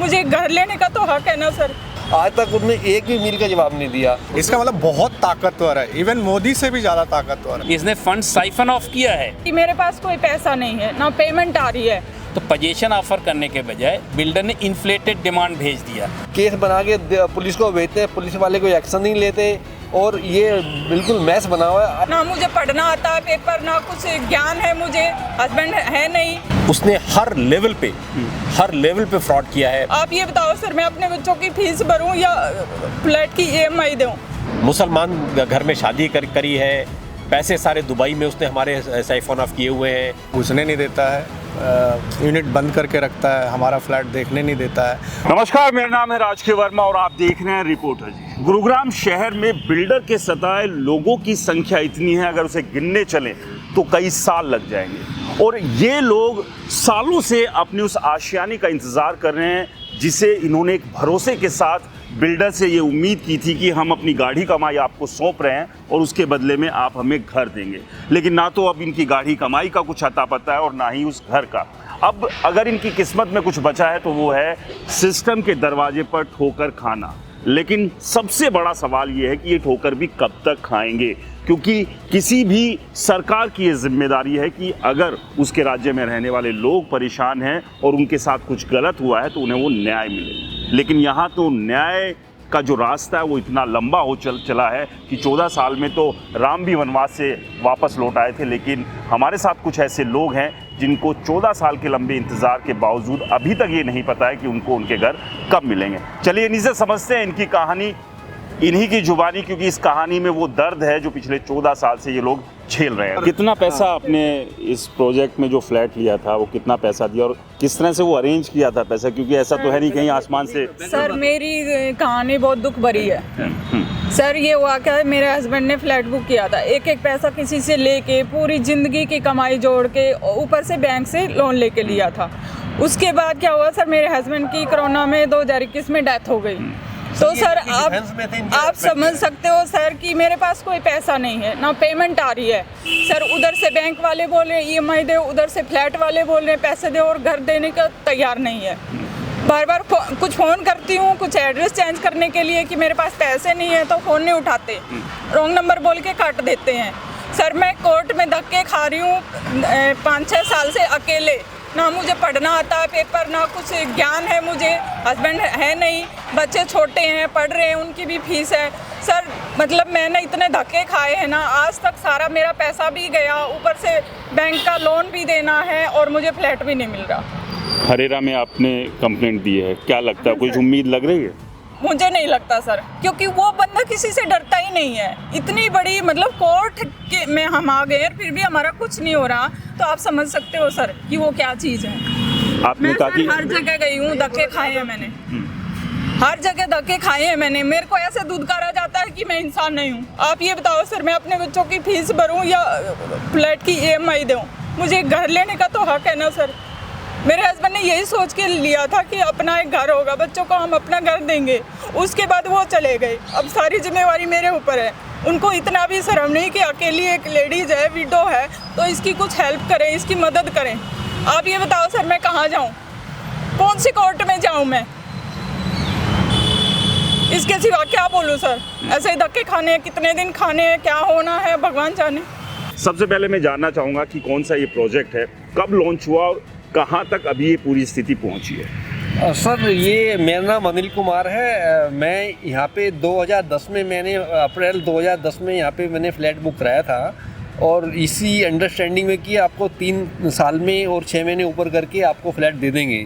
मुझे घर लेने का तो हक है ना सर। आज तक उन्होंने एक भी मील का जवाब नहीं दिया। इसका मतलब बहुत ताकतवर है, इवन मोदी से भी ज़्यादा ताकतवर है। इसने फंड साइफन ऑफ किया है कि मेरे पास कोई पैसा नहीं है, ना पेमेंट आ रही है। तो पोजीशन ऑफर करने के बजाय बिल्डर ने इन्फ्लेटेड डिमांड भेज दिया। केस बना के पुलिस को भेजते हैं, पुलिस वाले कोई एक्शन नहीं लेते और ये बिल्कुल मैस बना हुआ है। ना मुझे पढ़ना आता है पेपर, ना कुछ ज्ञान है, मुझे हस्बैंड है नहीं। उसने हर लेवल पे फ्रॉड किया है। आप ये बताओ सर, मैं अपने बच्चों की फीस भरूं या फ्लैट की EMI दूं? मुसलमान घर में शादी करी है, पैसे सारे दुबई में उसने हमारे साइफोन ऑफ किए हुए हैं। घुसने नहीं देता है, यूनिट बंद करके रखता है, हमारा फ्लैट देखने नहीं देता है। नमस्कार, मेरा नाम है राजकीय वर्मा और आप देख रहे हैं रिपोर्टर जी। गुरुग्राम शहर में बिल्डर के सताए लोगों की संख्या इतनी है, अगर उसे गिनने चलें तो कई साल लग जाएंगे। और ये लोग सालों से अपने उस आशियाने का इंतज़ार कर रहे हैं जिसे इन्होंने एक भरोसे के साथ बिल्डर से ये उम्मीद की थी कि हम अपनी गाढ़ी कमाई आपको सौंप रहे हैं और उसके बदले में आप हमें घर देंगे। लेकिन ना तो अब इनकी गाढ़ी कमाई का कुछ अता पता है और ना ही उस घर का। अब अगर इनकी किस्मत में कुछ बचा है तो वो है सिस्टम के दरवाजे पर ठोकर खाना। लेकिन सबसे बड़ा सवाल ये है कि ये ठोकर भी कब तक खाएंगे, क्योंकि किसी भी सरकार की ये जिम्मेदारी है कि अगर उसके राज्य में रहने वाले लोग परेशान हैं और उनके साथ कुछ गलत हुआ है तो उन्हें वो न्याय मिले। लेकिन यहाँ तो न्याय का जो रास्ता है वो इतना लंबा हो चला है कि 14 साल में तो राम भी वनवास से वापस लौट आए थे। लेकिन हमारे साथ कुछ ऐसे लोग हैं जिनको 14 साल के लंबे इंतज़ार के बावजूद अभी तक ये नहीं पता है कि उनको उनके घर कब मिलेंगे। चलिए इन्हीं से समझते हैं इनकी कहानी, इन्हीं की जुबानी, क्योंकि इस कहानी में वो दर्द है जो पिछले 14 साल से ये लोग झेल रहे हैं। कितना पैसा आपने इस प्रोजेक्ट में जो फ्लैट लिया था वो कितना पैसा दिया और किस तरह से वो अरेंज किया था पैसा, क्योंकि ऐसा तो है नहीं कहीं आसमान से। सर मेरी कहानी बहुत दुख भरी है। सर ये हुआ क्या है, मेरे हस्बैंड ने फ्लैट बुक किया था, एक एक पैसा किसी से लेके पूरी ज़िंदगी की कमाई जोड़ के ऊपर से बैंक से लोन लेके लिया था। उसके बाद क्या हुआ सर, मेरे हस्बैंड की कोरोना में 2021 में डेथ हो गई। तो सर आप समझ सकते हो सर कि मेरे पास कोई पैसा नहीं है, ना पेमेंट आ रही है। सर उधर से बैंक वाले बोल रहे हैं EMI दे, उधर से फ्लैट वाले बोल रहे हैं पैसे दे, और घर देने का तैयार नहीं है। बार बार कुछ फ़ोन करती हूँ, कुछ एड्रेस चेंज करने के लिए कि मेरे पास पैसे नहीं है, तो फ़ोन नहीं उठाते, रॉन्ग नंबर बोल के काट देते हैं। सर मैं कोर्ट में धक्के खा रही हूँ 5-6 साल से अकेले, ना मुझे पढ़ना आता है पेपर, ना कुछ ज्ञान है, मुझे हस्बैंड है नहीं, बच्चे छोटे हैं पढ़ रहे हैं, उनकी भी फीस है। सर मतलब मैंने इतने धक्के खाए हैं ना, आज तक सारा मेरा पैसा भी गया, ऊपर से बैंक का लोन भी देना है और मुझे फ्लैट भी नहीं मिल रहा। हरेरा में आपने कंप्लेंट दी है, क्या लगता है कुछ उम्मीद लग रही है? मुझे नहीं लगता सर, क्योंकि वो बंदा किसी से डरता ही नहीं है। इतनी बड़ी मतलब कोर्ट के में हम आ गए फिर भी हमारा कुछ नहीं हो रहा, तो आप समझ सकते हो सर कि वो क्या चीज़ है। आपने कहा कि हर जगह गई हूँ, धक्के खाए हैं मैंने, हर जगह धक्के खाए हैं मैंने। मेरे को ऐसे धुतकारा जाता है कि मैं इंसान नहीं हूँ। आप ये बताओ सर, मैं अपने बच्चों की फीस भरूँ या फ्लैट की EMI दूँ? मुझे घर लेने का तो हक है ना सर। मेरे हस्बैंड ने यही सोच के लिया था कि अपना एक घर होगा, बच्चों को हम अपना घर देंगे। उसके बाद वो चले गए, अब सारी जिम्मेवारी मेरे ऊपर है। उनको इतना भी शर्म नहीं कि अकेली एक लेडीज है, विडो है, तो इसकी कुछ हेल्प करें, इसकी मदद करें। आप ये बताओ सर, मैं कहाँ जाऊँ, कौन सी कोर्ट में जाऊँ मैं? इसके सिवा क्या बोलूँ सर? ऐसे धक्के खाने हैं, कितने दिन खाने हैं, क्या होना है भगवान जाने। सबसे पहले मैं जानना चाहूँगा कि कौन सा ये प्रोजेक्ट है, कब लॉन्च हुआ और कहाँ तक अभी ये पूरी स्थिति पहुँची है? सर ये मेरा नाम अनिल कुमार है। मैं यहाँ पे 2010 में अप्रैल 2010 में यहाँ पे मैंने फ्लैट बुक कराया था और इसी अंडरस्टैंडिंग में कि आपको 3 साल में और 6 महीने ऊपर करके आपको फ्लैट दे देंगे।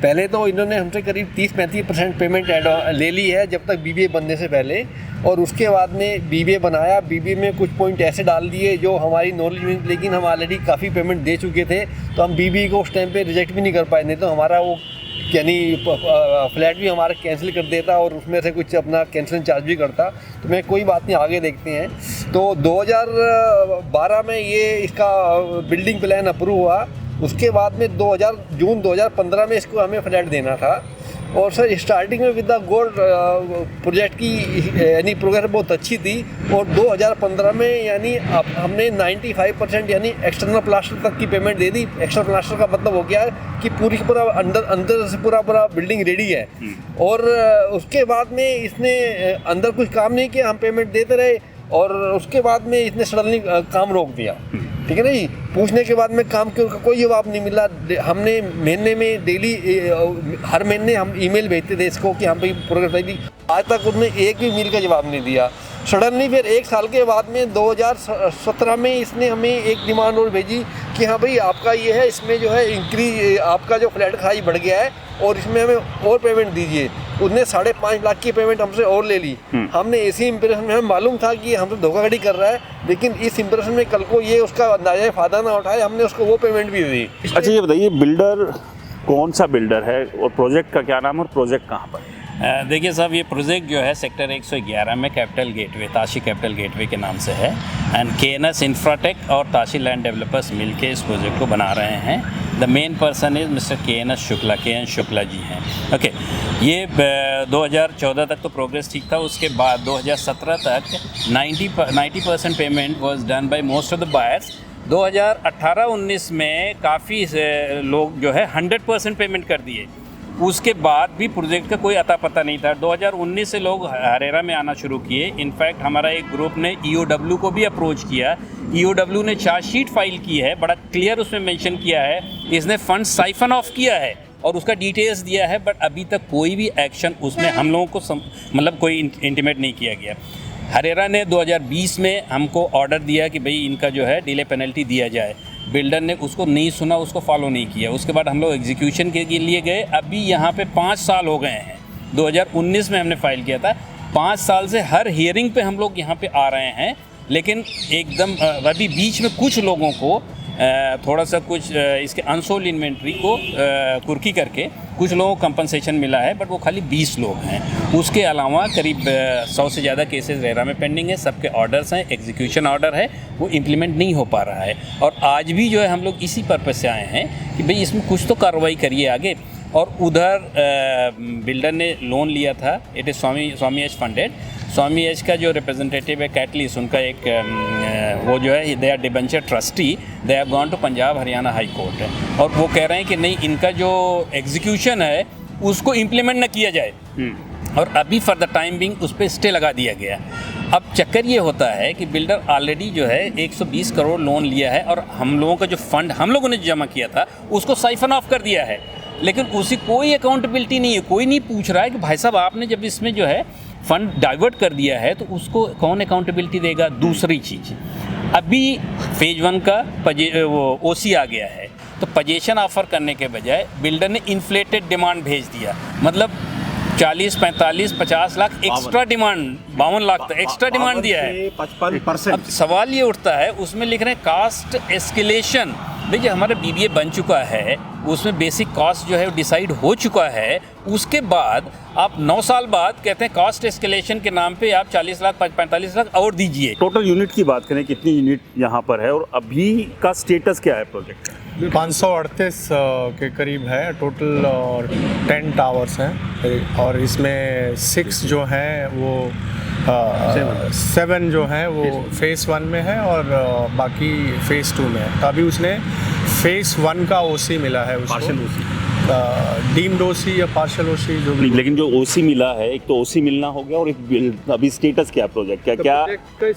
पहले तो इन्होंने हमसे करीब 30-35% पेमेंट ले ली है जब तक BBA बनने से पहले, और उसके बाद में BBA बनाया। BBA में कुछ पॉइंट ऐसे डाल दिए जो हमारी नॉलेज में, लेकिन हम ऑलरेडी काफ़ी पेमेंट दे चुके थे, तो हम BBA को उस टाइम पे रिजेक्ट भी नहीं कर पाए, नहीं तो हमारा वो यानी फ्लैट भी हमारा कैंसिल कर देता और उसमें से कुछ अपना कैंसिल चार्ज भी करता। तो मैं कोई बात नहीं, आगे देखते हैं। तो 2012 में ये इसका बिल्डिंग प्लान अप्रूव हुआ। उसके बाद में जून 2015 में इसको हमें फ्लैट देना था। और सर स्टार्टिंग में विद द गोल्ड प्रोजेक्ट की यानी प्रोग्रेस बहुत अच्छी थी और 2015 में यानी हमने 95% यानी एक्सटर्नल प्लास्टर तक की पेमेंट दे दी। एक्सटर्नल प्लास्टर का मतलब हो गया कि पूरा अंदर से पूरा बिल्डिंग रेडी है और उसके बाद में इसने अंदर कुछ काम नहीं किया, हम पेमेंट देते रहे और उसके बाद में इसने सडनली काम रोक दिया। ठीक है ना जी, पूछने के बाद में काम क्यों का कोई जवाब नहीं मिला। हमने महीने में डेली हर महीने हम ईमेल भेजते थे इसको कि हम भाई प्रोग्रेस भेज दी, आज तक उसने एक भी मेल का जवाब नहीं दिया। सडनली फिर 1 साल के बाद में 2017 में इसने हमें एक डिमांड और भेजी कि हाँ भाई आपका ये है, इसमें जो है इंक्रीज आपका जो फ्लैट का साइज बढ़ गया है और इसमें हमें और पेमेंट दीजिए। उसने 5.5 लाख की पेमेंट हमसे और ले ली। हमने इसी इंप्रेशन में हमें मालूम था कि हमसे धोखाधड़ी कर रहा है, लेकिन इस इंप्रेशन में कल को ये उसका अंदाजा फ़ायदा ना उठाए, हमने उसको वो पेमेंट भी दी। अच्छा ये बताइए बिल्डर कौन सा बिल्डर है और प्रोजेक्ट का क्या नाम है और प्रोजेक्ट कहाँ पर है? देखिए साहब, ये प्रोजेक्ट जो है सेक्टर 111 में capital gateway, Tashi capital gateway के नाम से है एंड KNS इंफ्राटेक और ताशी लैंड डेवलपर्स मिलके इस प्रोजेक्ट को बना रहे हैं। The main person is mister KN Shukla ji हैं। ओके, ये 2014 तक तो प्रोग्रेस ठीक था, उसके बाद 2017 तक 90% payment was done by most of the buyers. 2018-19 में काफ़ी लोग जो है 100% पेमेंट कर दिए, उसके बाद भी प्रोजेक्ट का कोई अता पता नहीं था। 2019 से लोग हरेरा में आना शुरू किए। इनफैक्ट हमारा एक ग्रुप ने EOW को भी अप्रोच किया। EOW ने चार्जशीट फाइल की है, बड़ा क्लियर उसमें मेंशन किया है इसने फंड साइफन ऑफ किया है और उसका डिटेल्स दिया है, बट अभी तक कोई भी एक्शन उसमें हम लोगों को मतलब कोई इंटीमेट नहीं किया गया। हरेरा ने 2020 में हमको ऑर्डर दिया कि भाई इनका जो है डिले पेनल्टी दिया जाए। बिल्डर ने उसको नहीं सुना, उसको फॉलो नहीं किया। उसके बाद हम लोग एग्जीक्यूशन के लिए गए। अभी यहाँ पे 5 साल हो गए हैं। 2019 में हमने फाइल किया था। 5 साल से हर हियरिंग पे हम लोग यहाँ पे आ रहे हैं, लेकिन एकदम अभी बीच में कुछ लोगों को थोड़ा सा कुछ इसके अनसोल्ड इन्वेंट्री को कुर्की करके कुछ लोगों को कंपनसेशन मिला है, बट वो खाली 20 लोग हैं। उसके अलावा करीब 100 से ज़्यादा केसेस रेरा में पेंडिंग है। सबके ऑर्डर्स हैं, एग्जीक्यूशन ऑर्डर है, वो इम्प्लीमेंट नहीं हो पा रहा है। और आज भी जो है हम लोग इसी पर्पज़ से आए हैं कि भाई इसमें कुछ तो कार्रवाई करिए आगे। और उधर बिल्डर ने लोन लिया था, it is SWAMIH funded. SWAMIH का जो रिप्रेजेंटेटिव है कैटलिस्ट, उनका एक वो जो है they are debenture trustee, they have gone to Punjab Haryana high court है और वो कह रहे हैं कि नहीं, इनका जो एग्जीक्यूशन है उसको इम्प्लीमेंट ना किया जाए और अभी फॉर द टाइम बिंग उस पर स्टे लगा दिया गया। अब चक्कर ये होता है कि बिल्डर ऑलरेडी जो है 120 करोड़ लोन लिया है और हम लोगों का जो फंड हम लोगों ने जमा किया था उसको साइफन ऑफ कर दिया है, लेकिन उसी कोई अकाउंटेबिलिटी नहीं है। कोई नहीं पूछ रहा है कि भाई साहब आपने जब इसमें जो है फंड डाइवर्ट कर दिया है तो उसको कौन अकाउंटेबिलिटी देगा। दूसरी चीज़, अभी फेज 1 का वो OC आ गया है, तो पोजीशन ऑफर करने के बजाय बिल्डर ने इन्फ्लेटेड डिमांड भेज दिया। मतलब 40, 45, 50 लाख एक्स्ट्रा डिमांड, 52 लाख तक एक्स्ट्रा डिमांड दिया है। 55%। अब सवाल ये उठता है, उसमें लिख रहे हैं कास्ट एस्केलेशन। देखिए हमारा BBA बन चुका है, उसमें बेसिक कॉस्ट जो है डिसाइड हो चुका है। उसके बाद आप 9 साल बाद कहते हैं कॉस्ट एस्केलेशन के नाम पे आप 40 लाख 45 लाख और दीजिए। टोटल यूनिट की बात करें, कितनी यूनिट यहाँ पर है और अभी का स्टेटस क्या है प्रोजेक्ट का? 538 के करीब है टोटल और 10 टावर्स हैं और इसमें 6 जो हैं वो 7 जो हैं वो फेज़ 1 में है और बाकी फेज़ 2 में है। तो अभी उसने फेज़ 1 का OC मिला है उसको, डीम्ड OC या पार्शल OC जो भी। लेकिन जो OC मिला है, एक तो OC मिलना हो गया और एक अभी स्टेटस क्या है प्रोजेक्ट का?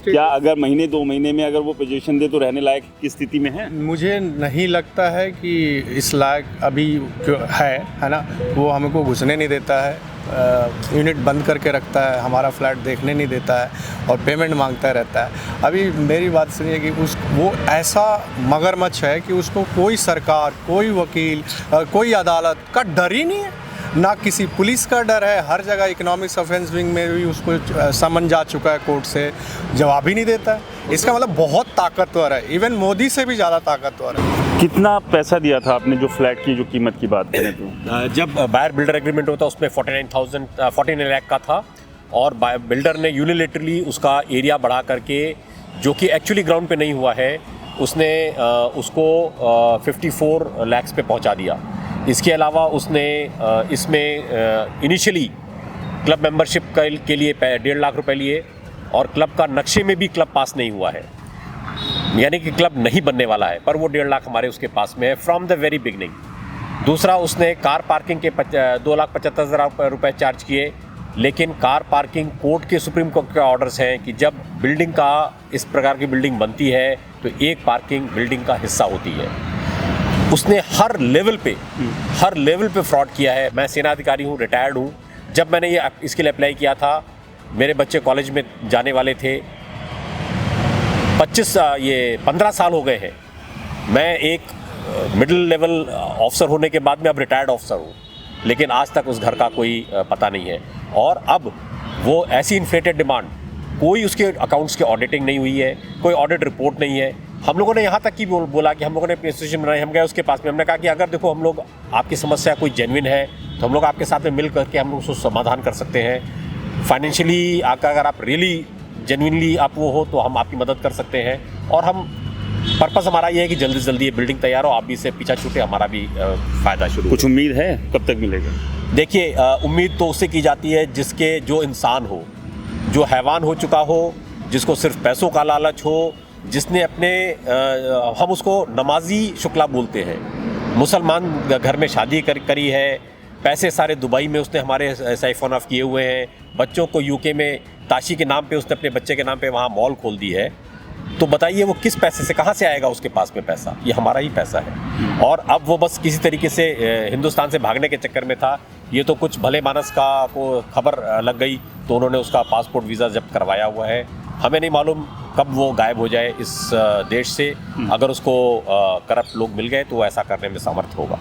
क्या अगर महीने 2 महीने में अगर वो पोजीशन दे तो रहने लायक की स्थिति में है? मुझे नहीं लगता है कि इस लायक अभी है ना। वो हमको घुसने नहीं देता है, यूनिट बंद करके रखता है, हमारा फ्लैट देखने नहीं देता है और पेमेंट मांगता रहता है। अभी मेरी बात सुनिए कि वो ऐसा मगरमच्छ है कि उसको कोई सरकार, कोई वकील, कोई अदालत का डर ही नहीं है, ना किसी पुलिस का डर है। हर जगह इकोनॉमिक्स ऑफेंस विंग में भी उसको समन जा चुका है कोर्ट से, जवाब ही नहीं देता है। इसका मतलब बहुत ताकतवर है, इवन मोदी से भी ज़्यादा ताकतवर है। कितना पैसा दिया था आपने जो फ्लैट की जो कीमत की बात करें तो? जब बायर बिल्डर एग्रीमेंट होता उसमें 49 लाख का था और बिल्डर ने यूनिलेटरली उसका एरिया बढ़ा करके, जो कि एक्चुअली ग्राउंड पे नहीं हुआ है, उसने उसको 54 लाख पे पहुंचा दिया। इसके अलावा उसने इसमें इनिशियली क्लब मेंबरशिप के लिए 1.5 लाख रुपए लिए और क्लब का नक्शे में भी क्लब पास नहीं हुआ है, यानी कि क्लब नहीं बनने वाला है, पर वो 1.5 लाख हमारे उसके पास में है फ्रॉम द वेरी बिगनिंग। दूसरा, उसने कार पार्किंग के 2,75,000 रुपये चार्ज किए, लेकिन कार पार्किंग कोर्ट के सुप्रीम कोर्ट के ऑर्डर्स हैं कि जब बिल्डिंग का इस प्रकार की बिल्डिंग बनती है तो एक पार्किंग बिल्डिंग का हिस्सा होती है। उसने हर लेवल पे फ्रॉड किया है। मैं सेना अधिकारी हूँ, रिटायर्ड हूँ। जब मैंने इसके लिए अप्लाई किया था, मेरे बच्चे कॉलेज में जाने वाले थे। 15 साल हो गए हैं। मैं एक मिडिल लेवल ऑफिसर होने के बाद में अब रिटायर्ड ऑफिसर हूँ, लेकिन आज तक उस घर का कोई पता नहीं है। और अब वो ऐसी इन्फ्लेटेड डिमांड, कोई उसके अकाउंट्स की ऑडिटिंग नहीं हुई है, कोई ऑडिट रिपोर्ट नहीं है। हम लोगों ने यहाँ तक की बोला कि हम लोगों ने एसोसिएशन बनाई, हम गए उसके पास में, हमने कहा कि अगर देखो हम लोग आपकी समस्या कोई जेन्युइन है तो हम लोग आपके साथ में मिल करके हम लोग उसको समाधान कर सकते हैं। फाइनेंशियली अगर आप रियली जेन्युइनली आप वो हो तो हम आपकी मदद कर सकते हैं। और हम पर्पस हमारा ये है कि जल्दी से जल्दी ये बिल्डिंग तैयार हो, आप भी इससे पीछा छूटे, हमारा भी फ़ायदा शुरू। कुछ उम्मीद है कब तक मिलेगा? देखिए, उम्मीद तो उससे की जाती है जिसके जो इंसान हो, जो हैवान हो चुका हो, जिसको सिर्फ पैसों का लालच हो, जिसने अपने हम उसको नमाजी शुक्ला बोलते हैं, मुसलमान घर में शादी करी है, पैसे सारे दुबई में उसने हमारे साइफोन ऑफ किए हुए हैं, बच्चों को यूके में ताशी के नाम पे उसने अपने बच्चे के नाम पे वहाँ मॉल खोल दी है। तो बताइए वो किस पैसे से, कहाँ से आएगा उसके पास में पैसा? ये हमारा ही पैसा है। और अब वो बस किसी तरीके से हिंदुस्तान से भागने के चक्कर में था। ये तो कुछ भले मानस का को खबर लग गई तो उन्होंने उसका पासपोर्ट वीज़ा जब्त करवाया हुआ है। हमें नहीं मालूम कब वो गायब हो जाए इस देश से। अगर उसको करप्ट लोग मिल गए तो वो ऐसा करने में समर्थ होगा।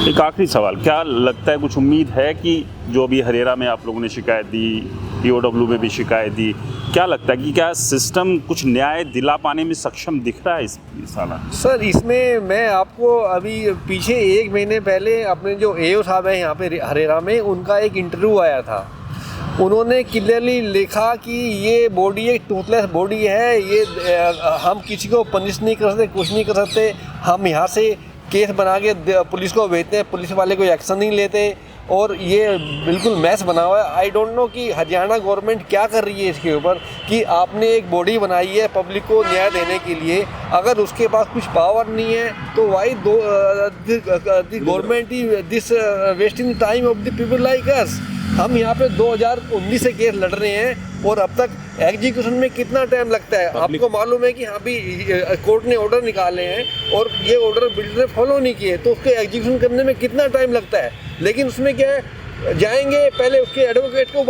एक आखिरी सवाल, क्या लगता है, कुछ उम्मीद है कि जो अभी हरेरा में आप लोगों ने शिकायत दी, POW में भी शिकायत दी, क्या लगता है कि क्या सिस्टम कुछ न्याय दिला पाने में सक्षम दिख रहा है इस साल? सर, इसमें मैं आपको अभी पीछे 1 महीने पहले अपने जो AO साहब हैं यहाँ पे हरेरा में, उनका एक इंटरव्यू आया था। उन्होंने क्लियरली लिखा कि ये बॉडी एक टूथलेस बॉडी है, ये हम किसी को पनिश नहीं कर सकते, कुछ नहीं कर सकते। हम यहाँ से केस बना के पुलिस को भेजते हैं, पुलिस वाले कोई एक्शन नहीं लेते और ये बिल्कुल मैस बना हुआ है। आई डोंट नो कि हरियाणा गवर्नमेंट क्या कर रही है इसके ऊपर, कि आपने एक बॉडी बनाई है पब्लिक को न्याय देने के लिए, अगर उसके पास कुछ पावर नहीं है तो why government this wasting time of the people like us. हम यहाँ पे 2019 से केस लड़ रहे हैं और अब तक एग्जीक्यूशन में कितना टाइम लगता है? आपको मालूम है कि हाँ भी कोर्ट ने ऑर्डर निकाले हैं और ये ऑर्डर बिल्डर ने फॉलो नहीं किए, तो उसके एग्जीक्यूशन करने में कितना टाइम लगता है? लेकिन उसमें क्या है, जाएंगे पहले उसके एडवोकेट को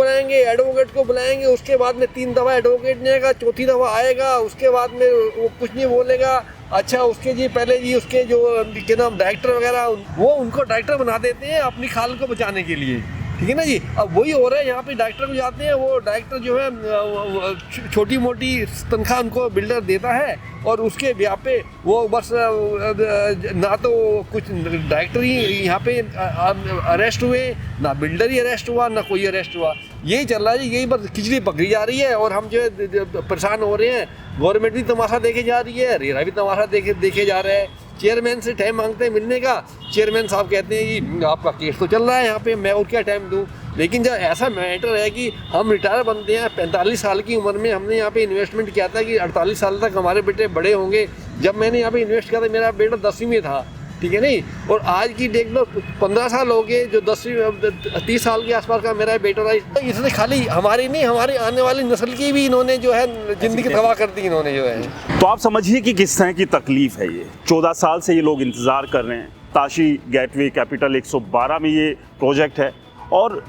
बुलाएंगे, उसके बाद में 3 दफ़ा एडवोकेट नहीं आएगा, 4थी दफ़ा आएगा, उसके बाद में वो कुछ नहीं बोलेगा। अच्छा, उसके जी पहले जी उसके जो क्या नाम डायरेक्टर वगैरह, वो उनको डायरेक्टर बना देते हैं अपनी खाल को बचाने के लिए, ठीक है ना जी। अब वही हो रहा है, यहाँ पे डायरेक्टर को जाते हैं, वो डायरेक्टर जो है छोटी मोटी तनख्वाह उनको बिल्डर देता है और उसके ब्याह पे वो बस ना तो कुछ डायरेक्टर ही यहाँ पे अरेस्ट हुए, ना बिल्डर ही अरेस्ट हुआ, ना कोई अरेस्ट हुआ। यही चल रहा है, यही बस खिचड़ी पकड़ी जा रही है और हम जो है परेशान हो रहे हैं। गवर्नमेंट भी तमाशा देखे जा रही है, रेरा भी तमाशा देखे जा रहा है। चेयरमैन से टाइम मांगते हैं मिलने का, चेयरमैन साहब कहते हैं कि आपका केस तो चल रहा है यहाँ पे, मैं और क्या टाइम दूँ। लेकिन जब ऐसा मैटर है कि हम रिटायर बनते हैं 45 साल की उम्र में, हमने यहाँ पे इन्वेस्टमेंट किया था कि 48 साल तक हमारे बेटे बड़े होंगे। जब मैंने यहाँ पे इन्वेस्ट किया था मेरा बेटा 10वीं में था, ठीक है नहीं, और आज की डेट में 15 साल हो गए, जो 30 साल के आसपास का मेरा बेटा था। तो इसने खाली हमारी नहीं, हमारी आने वाली नस्ल की भी इन्होंने जो है ज़िंदगी तबाह कर दी इन्होंने जो है। तो आप समझिए कि किस तरह की तकलीफ है ये। 14 साल से ये लोग इंतज़ार कर रहे हैं। ताशी गेटवे कैपिटल 112 में ये प्रोजेक्ट है और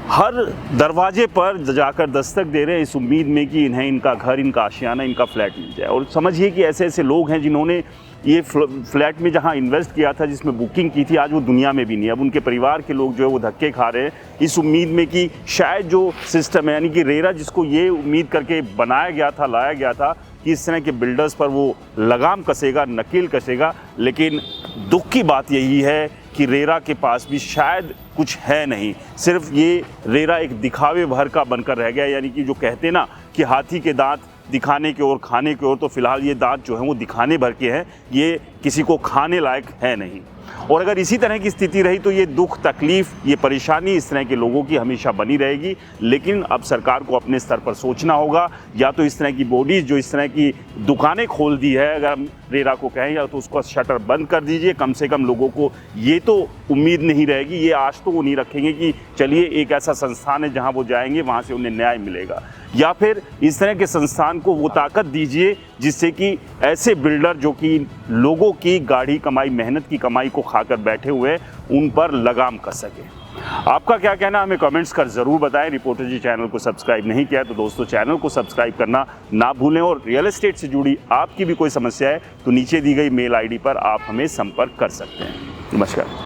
हर दरवाजे पर जाकर दस्तक दे रहे हैं इस उम्मीद में कि इन्हें इनका घर, इनका आशियाना, इनका फ्लैट मिल जाए। और समझिए कि ऐसे ऐसे लोग हैं जिन्होंने ये फ्लैट में जहां इन्वेस्ट किया था, जिसमें बुकिंग की थी, आज वो दुनिया में भी नहीं। अब उनके परिवार के लोग जो है वो धक्के खा रहे हैं इस उम्मीद में कि शायद जो सिस्टम है, यानी कि रेरा जिसको ये उम्मीद करके बनाया गया था, लाया गया था कि इस तरह के बिल्डर्स पर वो लगाम कसेगा, नकेल कसेगा। लेकिन दुख की बात यही है कि रेरा के पास भी शायद कुछ है नहीं, सिर्फ ये रेरा एक दिखावे भर का बनकर रह गया। यानी कि जो कहते ना कि हाथी के दांत दिखाने की ओर, खाने की ओर, तो फिलहाल ये दांत जो हैं वो दिखाने भर के हैं, ये किसी को खाने लायक है नहीं। और अगर इसी तरह की स्थिति रही तो ये दुख, तकलीफ, ये परेशानी इस तरह के लोगों की हमेशा बनी रहेगी। लेकिन अब सरकार को अपने स्तर पर सोचना होगा, या तो इस तरह की बॉडीज़ जो इस तरह की दुकानें खोल दी है, अगर हम रेरा को कहें, या तो उसको शटर बंद कर दीजिए। कम से कम लोगों को ये तो उम्मीद नहीं रहेगी, ये आश तो वो नहीं रखेंगे कि चलिए एक ऐसा संस्थान है जहाँ वो जाएंगे वहाँ से उन्हें न्याय मिलेगा। या फिर इस तरह के संस्थान को वो ताकत दीजिए जिससे कि ऐसे बिल्डर जो कि लोगों की गाढ़ी कमाई, मेहनत की कमाई को खाकर बैठे हुए हैं, उन पर लगाम कस सके। आपका क्या कहना, हमें कमेंट्स कर ज़रूर बताएं। रिपोर्टर जी चैनल को सब्सक्राइब नहीं किया तो दोस्तों चैनल को सब्सक्राइब करना ना भूलें, और रियल एस्टेट से जुड़ी आपकी भी कोई समस्या है तो नीचे दी गई मेल आईडी पर आप हमें संपर्क कर सकते हैं। नमस्कार।